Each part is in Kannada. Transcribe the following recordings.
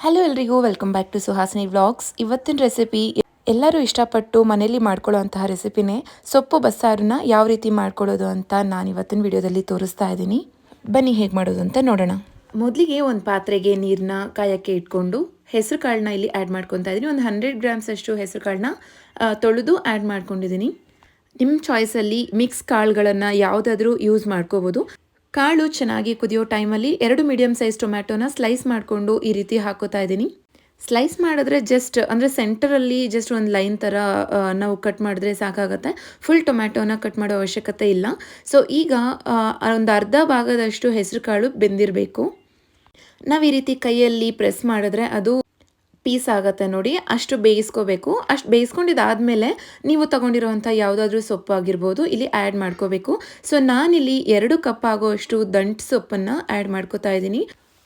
ಹಲೋ ಎಲ್ರಿಗೂ welcome back to Suhasini vlogs. ಇವತ್ತಿನ ರೆಸಿಪಿ ಎಲ್ಲರೂ ಇಷ್ಟಪಟ್ಟು ಮನೆಯಲ್ಲಿ ಮಾಡ್ಕೊಳ್ಳೋವಂತಹ ರೆಸಿಪಿನೇ ಸೊಪ್ಪು ಬಸ್ಸಾರನ್ನ ಯಾವ ರೀತಿ ಮಾಡ್ಕೊಳ್ಳೋದು ಅಂತ ನಾನು ಇವತ್ತಿನ ವಿಡಿಯೋದಲ್ಲಿ ತೋರಿಸ್ತಾ ಇದ್ದೀನಿ. ಬನ್ನಿ ಹೇಗೆ ಮಾಡೋದು ಅಂತ ನೋಡೋಣ. ಮೊದಲಿಗೆ ಒಂದು ಪಾತ್ರೆಗೆ ನೀರನ್ನ ಕಾಯಕ್ಕೆ ಇಟ್ಕೊಂಡು ಹೆಸರು ಕಾಳನ್ನ ಇಲ್ಲಿ ಆ್ಯಡ್ ಮಾಡ್ಕೊತಾ ಇದ್ದೀನಿ. ಒಂದು 100 ಗ್ರಾಮ್ಸ್ ಅಷ್ಟು ಹೆಸರು ಕಾಳನ್ನ ತೊಳೆದು ಆ್ಯಡ್ ಮಾಡ್ಕೊಂಡಿದ್ದೀನಿ. ನಿಮ್ಮ ಚಾಯ್ಸಲ್ಲಿ ಮಿಕ್ಸ್ ಕಾಳುಗಳನ್ನು ಯಾವುದಾದ್ರೂ ಯೂಸ್ ಮಾಡ್ಕೋಬೋದು. ಕಾಳು ಚೆನ್ನಾಗಿ ಕುದಿಯೋ ಟೈಮಲ್ಲಿ 2 ಮೀಡಿಯಮ್ ಸೈಜ್ ಟೊಮ್ಯಾಟೋನ ಸ್ಲೈಸ್ ಮಾಡಿಕೊಂಡು ಈ ರೀತಿ ಹಾಕೋತಾ ಇದ್ದೀನಿ. ಸ್ಲೈಸ್ ಮಾಡಿದ್ರೆ ಜಸ್ಟ್ ಅಂದರೆ ಸೆಂಟರಲ್ಲಿ ಜಸ್ಟ್ ಒಂದು ಲೈನ್ ಥರ ನಾವು ಕಟ್ ಮಾಡಿದ್ರೆ ಸಾಕಾಗುತ್ತೆ. ಫುಲ್ ಟೊಮ್ಯಾಟೋನ ಕಟ್ ಮಾಡೋ ಅವಶ್ಯಕತೆ ಇಲ್ಲ. ಸೊ ಈಗ ಒಂದು ಅರ್ಧ ಭಾಗದಷ್ಟು ಹೆಸರು ಕಾಳು ಬೆಂದಿರಬೇಕು. ನಾವು ಈ ರೀತಿ ಕೈಯಲ್ಲಿ ಪ್ರೆಸ್ ಮಾಡಿದ್ರೆ ಅದು ಪೀಸ್ ಆಗುತ್ತೆ ನೋಡಿ, ಅಷ್ಟು ಬೇಯಿಸ್ಕೋಬೇಕು. ಅಷ್ಟು ಬೇಯಿಸ್ಕೊಂಡಿದ್ದಾದಮೇಲೆ ನೀವು ತೊಗೊಂಡಿರೋವಂಥ ಯಾವುದಾದ್ರೂ ಸೊಪ್ಪು ಆಗಿರ್ಬೋದು ಇಲ್ಲಿ ಆ್ಯಡ್ ಮಾಡ್ಕೋಬೇಕು. ಸೊ ನಾನಿಲ್ಲಿ 2 ಕಪ್ ಆಗೋಷ್ಟು ದಂಟು ಸೊಪ್ಪನ್ನು ಆ್ಯಡ್ ಮಾಡ್ಕೋತಾ ಇದ್ದೀನಿ.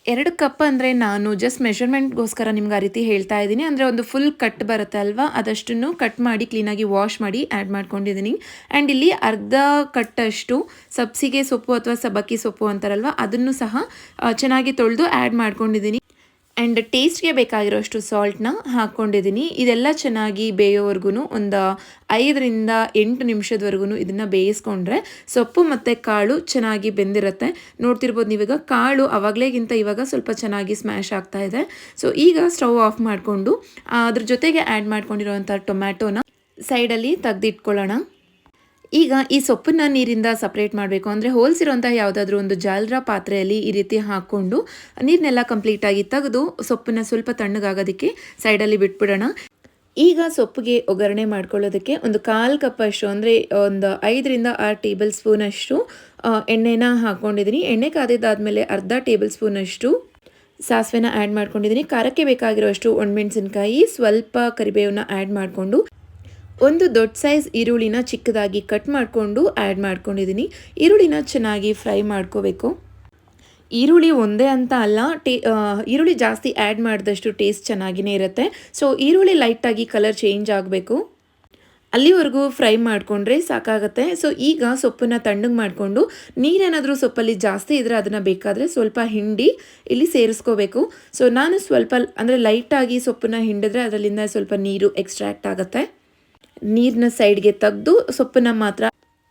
2 ಕಪ್ ಅಂದರೆ ನಾನು ಜಸ್ಟ್ ಮೆಷರ್ಮೆಂಟ್ಗೋಸ್ಕರ ನಿಮ್ಗೆ ಆ ರೀತಿ ಹೇಳ್ತಾ ಇದ್ದೀನಿ. ಅಂದರೆ ಒಂದು ಫುಲ್ ಕಟ್ ಬರುತ್ತೆ ಅಲ್ವಾ, ಅದಷ್ಟನ್ನು ಕಟ್ ಮಾಡಿ ಕ್ಲೀನಾಗಿ ವಾಶ್ ಮಾಡಿ ಆ್ಯಡ್ ಮಾಡ್ಕೊಂಡಿದ್ದೀನಿ. ಆ್ಯಂಡ್ ಇಲ್ಲಿ ಅರ್ಧ ಕಟ್ಟಷ್ಟು ಸಬ್ಸಿಗೆ ಸೊಪ್ಪು ಅಥವಾ ಸಬ್ಬಕ್ಕಿ ಸೊಪ್ಪು ಅಂತಾರಲ್ವ, ಅದನ್ನು ಸಹ ಚೆನ್ನಾಗಿ ತೊಳೆದು ಆ್ಯಡ್ ಮಾಡ್ಕೊಂಡಿದ್ದೀನಿ. ಆ್ಯಂಡ್ ಟೇಸ್ಟ್ಗೆ ಬೇಕಾಗಿರೋಷ್ಟು ಸಾಲ್ಟ್ನ ಹಾಕ್ಕೊಂಡಿದ್ದೀನಿ. ಇದೆಲ್ಲ ಚೆನ್ನಾಗಿ ಬೇಯೋವರೆಗೂ ಒಂದು 5 ರಿಂದ 8 ನಿಮಿಷದವರೆಗೂ ಇದನ್ನು ಬೇಯಿಸ್ಕೊಂಡ್ರೆ ಸೊಪ್ಪು ಮತ್ತು ಕಾಳು ಚೆನ್ನಾಗಿ ಬೆಂದಿರುತ್ತೆ. ನೋಡ್ತಿರ್ಬೋದು ನೀವೀಗ ಕಾಳು ಆವಾಗಲೇಗಿಂತ ಇವಾಗ ಸ್ವಲ್ಪ ಚೆನ್ನಾಗಿ ಸ್ಮ್ಯಾಶ್ ಆಗ್ತಾ ಇದೆ. ಸೊ ಈಗ ಸ್ಟವ್ ಆಫ್ ಮಾಡಿಕೊಂಡು ಅದ್ರ ಜೊತೆಗೆ ಆ್ಯಡ್ ಮಾಡ್ಕೊಂಡಿರೋವಂಥ ಟೊಮ್ಯಾಟೋನ ಸೈಡಲ್ಲಿ ತೆಗೆದಿಟ್ಕೊಳ್ಳೋಣ. ಈಗ ಈ ಸೊಪ್ಪನ್ನ ನೀರಿಂದ ಸಪ್ರೇಟ್ ಮಾಡಬೇಕು ಅಂದರೆ ಹೋಲ್ಸಿರೋಂಥ ಯಾವುದಾದ್ರೂ ಒಂದು ಜಾಲರ ಪಾತ್ರೆಯಲ್ಲಿ ಈ ರೀತಿ ಹಾಕ್ಕೊಂಡು ನೀರನ್ನೆಲ್ಲ ಕಂಪ್ಲೀಟಾಗಿ ತೆಗೆದು ಸೊಪ್ಪನ್ನ ಸ್ವಲ್ಪ ತಣ್ಣಗಾಗೋದಕ್ಕೆ ಸೈಡಲ್ಲಿ ಬಿಟ್ಬಿಡೋಣ. ಈಗ ಸೊಪ್ಪಿಗೆ ಒಗ್ಗರಣೆ ಮಾಡ್ಕೊಳ್ಳೋದಕ್ಕೆ ಒಂದು 1/4 ಕಪ್ ಅಷ್ಟು ಅಂದರೆ ಒಂದು 5 ರಿಂದ 6 ಟೇಬಲ್ ಸ್ಪೂನಷ್ಟು ಎಣ್ಣೆನ ಹಾಕ್ಕೊಂಡಿದ್ದೀನಿ. ಎಣ್ಣೆ ಕಾದಿದ್ದಾದಮೇಲೆ ಅರ್ಧ ಟೇಬಲ್ ಸ್ಪೂನಷ್ಟು ಸಾಸಿವೆನ ಆ್ಯಡ್ ಮಾಡ್ಕೊಂಡಿದ್ದೀನಿ. ಖಾರಕ್ಕೆ ಬೇಕಾಗಿರೋಷ್ಟು ಒಣಮೆಣಸಿನ್ಕಾಯಿ, ಸ್ವಲ್ಪ ಕರಿಬೇವನ್ನ ಆ್ಯಡ್ ಮಾಡಿಕೊಂಡು ಒಂದು ದೊಡ್ಡ ಸೈಜ್ ಈರುಳ್ಳಿನ ಚಿಕ್ಕದಾಗಿ ಕಟ್ ಮಾಡಿಕೊಂಡು ಆ್ಯಡ್ ಮಾಡ್ಕೊಂಡಿದ್ದೀನಿ. ಈರುಳ್ಳಿನ ಚೆನ್ನಾಗಿ ಫ್ರೈ ಮಾಡ್ಕೋಬೇಕು. ಈರುಳ್ಳಿ ಒಂದೇ ಅಂತ ಅಲ್ಲ, ಈರುಳ್ಳಿ ಜಾಸ್ತಿ ಆ್ಯಡ್ ಮಾಡಿದಷ್ಟು ಟೇಸ್ಟ್ ಚೆನ್ನಾಗಿಯೇ ಇರುತ್ತೆ. ಸೊ ಈರುಳ್ಳಿ ಲೈಟಾಗಿ ಕಲರ್ ಚೇಂಜ್ ಆಗಬೇಕು, ಅಲ್ಲಿವರೆಗೂ ಫ್ರೈ ಮಾಡಿಕೊಂಡ್ರೆ ಸಾಕಾಗುತ್ತೆ. ಸೊ ಈಗ ಸೊಪ್ಪನ್ನು ತಣ್ಣಗೆ ಮಾಡಿಕೊಂಡು ನೀರೇನಾದರೂ ಸೊಪ್ಪಲ್ಲಿ ಜಾಸ್ತಿ ಇದ್ದರೆ ಅದನ್ನು ಬೇಕಾದರೆ ಸ್ವಲ್ಪ ಹಿಂಡಿ ಇಲ್ಲಿ ಸೇರಿಸ್ಕೋಬೇಕು. ಸೊ ನಾನು ಸ್ವಲ್ಪ ಅಂದರೆ ಲೈಟಾಗಿ ಸೊಪ್ಪನ್ನು ಹಿಂಡಿದ್ರೆ ಅದರಲ್ಲಿಂದ ಸ್ವಲ್ಪ ನೀರು ಎಕ್ಸ್ಟ್ರಾಕ್ಟ್ ಆಗುತ್ತೆ. ನೀರನ್ನ ಸೈಡ್ಗೆ ತೆಗೆದು ಸೊಪ್ಪನ್ನ ಮಾತ್ರ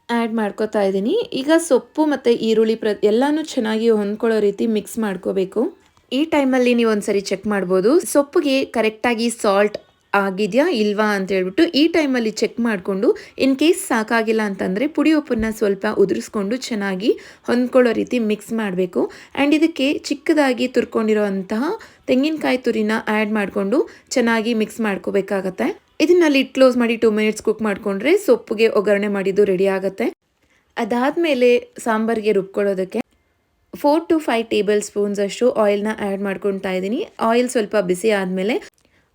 ಆ್ಯಡ್ ಮಾಡ್ಕೋತಾ ಇದ್ದೀನಿ. ಈಗ ಸೊಪ್ಪು ಮತ್ತು ಈರುಳ್ಳಿ ಎಲ್ಲನೂ ಚೆನ್ನಾಗಿ ಹೊಂದ್ಕೊಳ್ಳೋ ರೀತಿ ಮಿಕ್ಸ್ ಮಾಡ್ಕೋಬೇಕು. ಈ ಟೈಮಲ್ಲಿ ನೀವು ಒಂದ್ಸರಿ ಚೆಕ್ ಮಾಡ್ಬೋದು ಸೊಪ್ಪಿಗೆ ಕರೆಕ್ಟಾಗಿ ಸಾಲ್ಟ್ ಆಗಿದೆಯಾ ಇಲ್ವಾ ಅಂತ ಹೇಳ್ಬಿಟ್ಟು. ಈ ಟೈಮಲ್ಲಿ ಚೆಕ್ ಮಾಡಿಕೊಂಡು ಇನ್ ಕೇಸ್ ಸಾಕಾಗಿಲ್ಲ ಅಂತಂದರೆ ಪುಡಿ ಉಪ್ಪನ್ನು ಸ್ವಲ್ಪ ಉದುರಿಸ್ಕೊಂಡು ಚೆನ್ನಾಗಿ ಹೊಂದ್ಕೊಳ್ಳೋ ರೀತಿ ಮಿಕ್ಸ್ ಮಾಡಬೇಕು. ಆ್ಯಂಡ್ ಇದಕ್ಕೆ ಚಿಕ್ಕದಾಗಿ ತುರ್ಕೊಂಡಿರೋಂತಹ ತೆಂಗಿನಕಾಯಿ ತುರಿನ ಆ್ಯಡ್ ಮಾಡಿಕೊಂಡು ಚೆನ್ನಾಗಿ ಮಿಕ್ಸ್ ಮಾಡ್ಕೋಬೇಕಾಗತ್ತೆ. ಇದನ್ನ ಲಿಡ್ ಕ್ಲೋಸ್ ಮಾಡಿ 2 ಮಿನಿಟ್ಸ್ ಕುಕ್ ಮಾಡಿಕೊಂಡ್ರೆ ಸೊಪ್ಪಿಗೆ ಒಗ್ಗರಣೆ ಮಾಡಿದ್ದು ರೆಡಿ ಆಗುತ್ತೆ. ಅದಾದಮೇಲೆ ಸಾಂಬಾರಿಗೆ ರುಬ್ಕೊಳ್ಳೋದಕ್ಕೆ 4 to 5 ಟೇಬಲ್ ಸ್ಪೂನ್ಸ್ ಅಷ್ಟು ಆಯಿಲ್ನ ಆ್ಯಡ್ ಮಾಡ್ಕೊತಾ ಇದ್ದೀನಿ. ಆಯಿಲ್ ಸ್ವಲ್ಪ ಬಿಸಿ ಆದಮೇಲೆ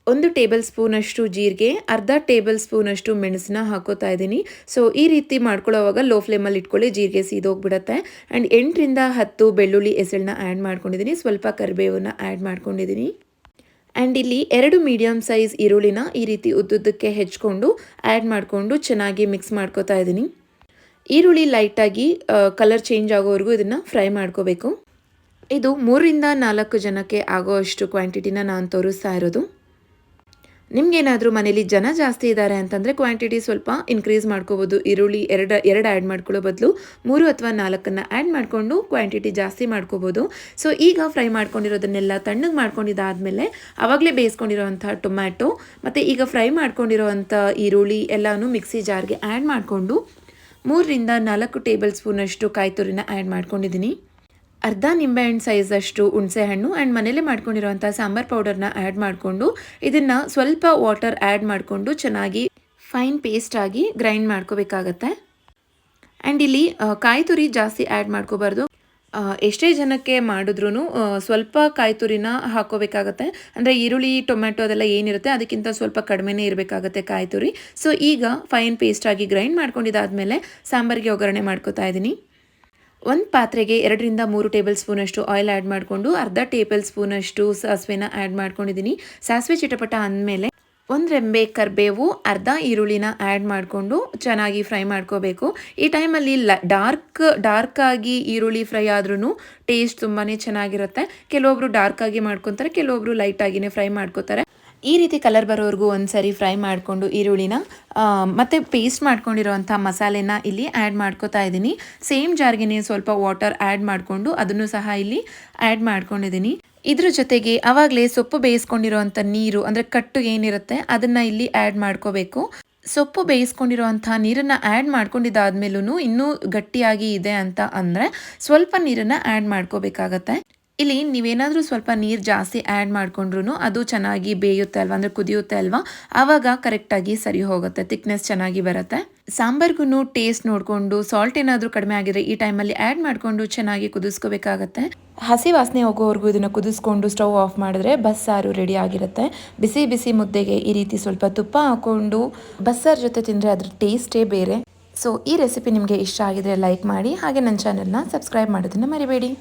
1 ಟೇಬಲ್ ಸ್ಪೂನಷ್ಟು ಜೀರಿಗೆ, ಅರ್ಧ ಟೇಬಲ್ ಸ್ಪೂನಷ್ಟು ಮೆಣಸನ್ನ ಹಾಕೋತಾ ಇದ್ದೀನಿ. ಸೊ ಈ ರೀತಿ ಮಾಡ್ಕೊಳ್ಳೋವಾಗ ಲೋ ಫ್ಲೇಮಲ್ಲಿ ಇಟ್ಕೊಳ್ಳಿ, ಜೀರಿಗೆ ಸೀದೋಗ್ಬಿಡುತ್ತೆ. ಆ್ಯಂಡ್ 8 ರಿಂದ 10 ಬೆಳ್ಳುಳ್ಳಿ ಎಸಳನ್ನ ಆ್ಯಡ್ ಮಾಡ್ಕೊಂಡಿದ್ದೀನಿ. ಸ್ವಲ್ಪ ಕರಿಬೇವನ್ನ ಆ್ಯಡ್ ಮಾಡ್ಕೊಂಡಿದ್ದೀನಿ. ಆ್ಯಂಡ್ ಇಲ್ಲಿ 2 ಮೀಡಿಯಮ್ ಸೈಜ್ ಈರುಳ್ಳಿನ ಈ ರೀತಿ ಉದ್ದುದ್ದಕ್ಕೆ ಹೆಚ್ಕೊಂಡು ಆ್ಯಡ್ ಮಾಡಿಕೊಂಡು ಚೆನ್ನಾಗಿ ಮಿಕ್ಸ್ ಮಾಡ್ಕೋತಾ ಇದ್ದೀನಿ. ಈರುಳ್ಳಿ ಲೈಟಾಗಿ ಕಲರ್ ಚೇಂಜ್ ಆಗೋವರೆಗೂ ಇದನ್ನು ಫ್ರೈ ಮಾಡ್ಕೋಬೇಕು. ಇದು 3 ರಿಂದ 4 ಜನಕ್ಕೆ ಆಗೋ ಅಷ್ಟು ಕ್ವಾಂಟಿಟಿನ ನಾನು ತೋರಿಸ್ತಾ ಇರೋದು. ನಿಮಗೇನಾದರೂ ಮನೇಲಿ ಜನ ಜಾಸ್ತಿ ಇದ್ದಾರೆ ಅಂತಂದರೆ ಕ್ವಾಂಟಿಟಿ ಸ್ವಲ್ಪ ಇನ್ಕ್ರೀಸ್ ಮಾಡ್ಕೋಬೋದು. ಈರುಳ್ಳಿ ಎರಡು ಆ್ಯಡ್ ಮಾಡ್ಕೊಳ್ಳೋ ಬದಲು 3 ಅಥವಾ 4 ಆ್ಯಡ್ ಮಾಡಿಕೊಂಡು ಕ್ವಾಂಟಿಟಿ ಜಾಸ್ತಿ ಮಾಡ್ಕೋಬೋದು. ಸೊ ಈಗ ಫ್ರೈ ಮಾಡ್ಕೊಂಡಿರೋದನ್ನೆಲ್ಲ ತಣ್ಣಗೆ ಮಾಡ್ಕೊಂಡಿದ್ದಾದಮೇಲೆ ಆವಾಗಲೇ ಬೇಯಿಸ್ಕೊಂಡಿರೋವಂಥ ಟೊಮ್ಯಾಟೊ ಮತ್ತು ಈಗ ಫ್ರೈ ಮಾಡ್ಕೊಂಡಿರೋವಂಥ ಈರುಳ್ಳಿ ಎಲ್ಲನೂ ಮಿಕ್ಸಿ ಜಾರ್ಗೆ ಆ್ಯಡ್ ಮಾಡಿಕೊಂಡು 3 ರಿಂದ 4 ಟೇಬಲ್ ಸ್ಪೂನಷ್ಟು ಕಾಯಿ ತುರಿನ ಆ್ಯಡ್ ಮಾಡ್ಕೊಂಡಿದ್ದೀನಿ. ಅರ್ಧ ನಿಂಬೆಹಣ್ಣು ಸೈಜಷ್ಟು ಹುಣಸೆ ಹಣ್ಣು ಆ್ಯಂಡ್ ಮನೇಲೇ ಮಾಡ್ಕೊಂಡಿರೋವಂಥ ಸಾಂಬಾರ್ ಪೌಡರ್ನ ಆ್ಯಡ್ ಮಾಡಿಕೊಂಡು ಇದನ್ನು ಸ್ವಲ್ಪ ವಾಟರ್ ಆ್ಯಡ್ ಮಾಡಿಕೊಂಡು ಚೆನ್ನಾಗಿ ಫೈನ್ ಪೇಸ್ಟಾಗಿ ಗ್ರೈಂಡ್ ಮಾಡ್ಕೋಬೇಕಾಗತ್ತೆ. ಆ್ಯಂಡ್ ಇಲ್ಲಿ ಕಾಯಿ ತುರಿ ಜಾಸ್ತಿ ಆ್ಯಡ್ ಮಾಡ್ಕೋಬಾರ್ದು. ಎಷ್ಟೇ ಜನಕ್ಕೆ ಮಾಡಿದ್ರೂ ಸ್ವಲ್ಪ ಕಾಯಿ ತುರಿನ ಹಾಕೋಬೇಕಾಗತ್ತೆ. ಅಂದರೆ ಈರುಳ್ಳಿ ಟೊಮ್ಯಾಟೊ ಅದೆಲ್ಲ ಏನಿರುತ್ತೆ ಅದಕ್ಕಿಂತ ಸ್ವಲ್ಪ ಕಡಿಮೆನೇ ಇರಬೇಕಾಗತ್ತೆ ಕಾಯಿ ತುರಿ. ಸೊ ಈಗ ಫೈನ್ ಪೇಸ್ಟಾಗಿ ಗ್ರೈಂಡ್ ಮಾಡ್ಕೊಂಡಿದ್ದಾದಮೇಲೆ ಸಾಂಬಾರಿಗೆ ಒಗ್ಗರಣೆ ಮಾಡ್ಕೋತಾ ಇದ್ದೀನಿ. ಒಂದು ಪಾತ್ರೆಗೆ 2 ರಿಂದ 3 ಟೇಬಲ್ ಸ್ಪೂನಷ್ಟು ಆಯಿಲ್ ಆ್ಯಡ್ ಮಾಡಿಕೊಂಡು ಅರ್ಧ ಟೇಬಲ್ ಸ್ಪೂನಷ್ಟು ಸಾಸಿವೆನ ಆ್ಯಡ್ ಮಾಡ್ಕೊಂಡಿದ್ದೀನಿ. ಸಾಸಿವೆ ಚಿಟಪಟ ಅಂದಮೇಲೆ ಒಂದು ರೆಂಬೆ ಕರಿಬೇವು, ಅರ್ಧ ಈರುಳ್ಳಿನ ಆ್ಯಡ್ ಮಾಡಿಕೊಂಡು ಚೆನ್ನಾಗಿ ಫ್ರೈ ಮಾಡ್ಕೋಬೇಕು. ಈ ಟೈಮಲ್ಲಿ ಡಾರ್ಕಾಗಿ ಈರುಳ್ಳಿ ಫ್ರೈ ಆದ್ರೂ ಟೇಸ್ಟ್ ತುಂಬಾ ಚೆನ್ನಾಗಿರುತ್ತೆ. ಕೆಲವೊಬ್ರು ಡಾರ್ಕಾಗಿ ಮಾಡ್ಕೊತಾರೆ, ಕೆಲವೊಬ್ರು ಲೈಟಾಗಿಯೇ ಫ್ರೈ ಮಾಡ್ಕೋತಾರೆ. ಈ ರೀತಿ ಕಲರ್ ಬರೋವರೆಗೂ ಒಂದ್ಸರಿ ಫ್ರೈ ಮಾಡಿಕೊಂಡು ಈರುಳ್ಳಿನ ಮತ್ತು ಪೇಸ್ಟ್ ಮಾಡ್ಕೊಂಡಿರೋವಂಥ ಮಸಾಲೆನ ಇಲ್ಲಿ ಆ್ಯಡ್ ಮಾಡ್ಕೋತಾ ಇದ್ದೀನಿ. ಸೇಮ್ ಜಾರ್ಗೆ ಸ್ವಲ್ಪ ವಾಟರ್ ಆ್ಯಡ್ ಮಾಡಿಕೊಂಡು ಅದನ್ನು ಸಹ ಇಲ್ಲಿ ಆ್ಯಡ್ ಮಾಡ್ಕೊಂಡಿದ್ದೀನಿ. ಇದ್ರ ಜೊತೆಗೆ ಆವಾಗಲೇ ಸೊಪ್ಪು ಬೇಯಿಸ್ಕೊಂಡಿರೋವಂಥ ನೀರು ಅಂದರೆ ಕಟ್ಟು ಏನಿರುತ್ತೆ ಅದನ್ನು ಇಲ್ಲಿ ಆ್ಯಡ್ ಮಾಡ್ಕೋಬೇಕು. ಸೊಪ್ಪು ಬೇಯಿಸ್ಕೊಂಡಿರೋವಂಥ ನೀರನ್ನು ಆ್ಯಡ್ ಮಾಡ್ಕೊಂಡಿದ್ದಾದ್ಮೇಲೂ ಇನ್ನೂ ಗಟ್ಟಿಯಾಗಿ ಇದೆ ಅಂತ ಅಂದರೆ ಸ್ವಲ್ಪ ನೀರನ್ನು ಆ್ಯಡ್ ಮಾಡ್ಕೋಬೇಕಾಗತ್ತೆ. ಇಲ್ಲಿ ನೀವೇನಾದರೂ ಸ್ವಲ್ಪ ನೀರು ಜಾಸ್ತಿ ಆ್ಯಡ್ ಮಾಡ್ಕೊಂಡ್ರೂ ಅದು ಚೆನ್ನಾಗಿ ಬೇಯುತ್ತೆ ಅಲ್ವಾ, ಅಂದರೆ ಕುದಿಯುತ್ತೆ ಅಲ್ವಾ, ಆವಾಗ ಕರೆಕ್ಟಾಗಿ ಸರಿ ಹೋಗುತ್ತೆ, ಥಿಕ್ನೆಸ್ ಚೆನ್ನಾಗಿ ಬರುತ್ತೆ. ಸಾಂಬಾರ್ಗೂ ಟೇಸ್ಟ್ ನೋಡಿಕೊಂಡು ಸಾಲ್ಟ್ ಏನಾದರೂ ಕಡಿಮೆ ಆಗಿದ್ರೆ ಈ ಟೈಮಲ್ಲಿ ಆ್ಯಡ್ ಮಾಡಿಕೊಂಡು ಚೆನ್ನಾಗಿ ಕುದಿಸ್ಕೋಬೇಕಾಗತ್ತೆ. ಹಸಿ ವಾಸನೆ ಹೋಗೋವರೆಗೂ ಇದನ್ನು ಕುದಿಸ್ಕೊಂಡು ಸ್ಟವ್ ಆಫ್ ಮಾಡಿದ್ರೆ ಬಸ್ಸಾರು ರೆಡಿ ಆಗಿರುತ್ತೆ. ಬಿಸಿ ಬಿಸಿ ಮುದ್ದೆಗೆ ಈ ರೀತಿ ಸ್ವಲ್ಪ ತುಪ್ಪ ಹಾಕ್ಕೊಂಡು ಬಸ್ಸಾರು ಜೊತೆ ತಿಂದರೆ ಅದ್ರ ಟೇಸ್ಟೇ ಬೇರೆ. ಸೊ ಈ ರೆಸಿಪಿ ನಿಮಗೆ ಇಷ್ಟ ಆಗಿದ್ರೆ ಲೈಕ್ ಮಾಡಿ, ಹಾಗೆ ನನ್ನ ಚಾನಲ್ನ ಸಬ್ಸ್ಕ್ರೈಬ್ ಮಾಡೋದನ್ನು ಮರಿಬೇಡಿ.